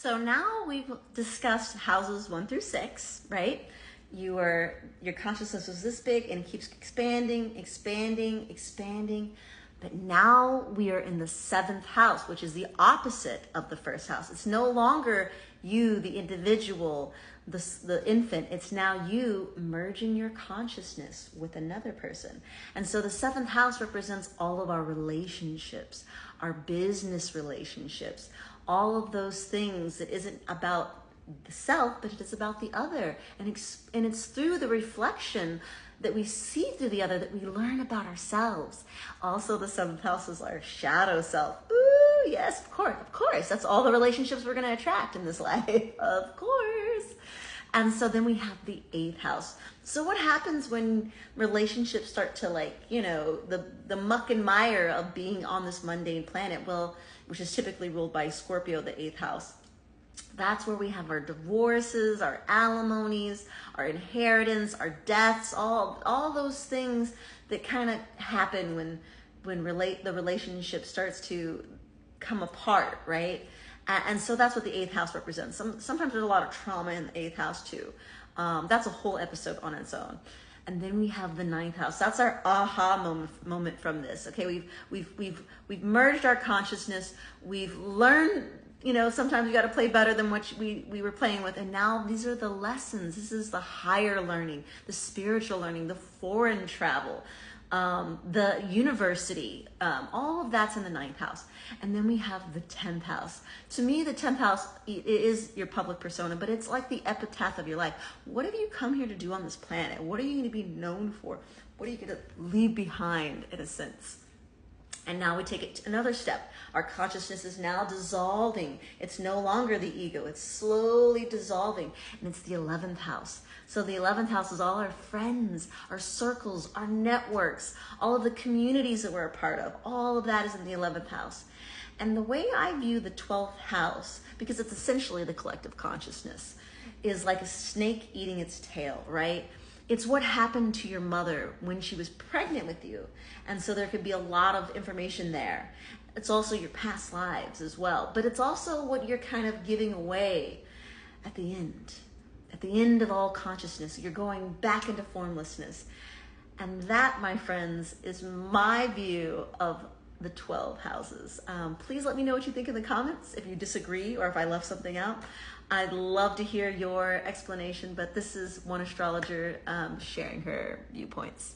So now we've discussed houses 1 through 6, right? Your consciousness was this big and it keeps expanding, expanding, expanding. But now we are in the 7th house, which is the opposite of the first house. It's no longer you, the individual, the infant. It's now you merging your consciousness with another person. And so the 7th house represents all of our relationships, our business relationships, all of those things that isn't about the self, but it is about the other. And it's through the reflection that we see through the other that we learn about ourselves. Also, the 7th house is our shadow self. Ooh, yes, of course. That's all the relationships we're going to attract in this life, of course. And so then we have the 8th house. So what happens when relationships start to the muck and mire of being on this mundane planet? Well, which is typically ruled by Scorpio, the 8th house. That's where we have our divorces, our alimonies, our inheritance, our deaths, all those things that kind of happen when the relationship starts to come apart, right? And so that's what the 8th house represents. Sometimes there's a lot of trauma in the 8th house too. That's a whole episode on its own. And then we have the 9th house. That's our aha moment from this. Okay, we've merged our consciousness. We've learned, sometimes you got to play better than what we were playing with. And now these are the lessons. This is the higher learning, the spiritual learning, the foreign travel, the university, all of that's in the 9th house. And then we have the 10th house. To me, the 10th house, it is your public persona, but it's like the epitaph of your life. What have you come here to do on this planet? What are you going to be known for? What are you going to leave behind, in a sense? And now we take it another step. Our consciousness is now dissolving. It's no longer the ego. It's slowly dissolving. And it's the 11th house. So the 11th house is all our friends, our circles, our networks, all of the communities that we're a part of. All of that is in the 11th house. And the way I view the 12th house, because it's essentially the collective consciousness, is like a snake eating its tail, right? It's what happened to your mother when she was pregnant with you. And so there could be a lot of information there. It's also your past lives as well. But it's also what you're kind of giving away at the end. At the end of all consciousness, you're going back into formlessness. And that, my friends, is my view of the 12 houses. Please let me know what you think in the comments, if you disagree or if I left something out. I'd love to hear your explanation, but this is one astrologer sharing her viewpoints.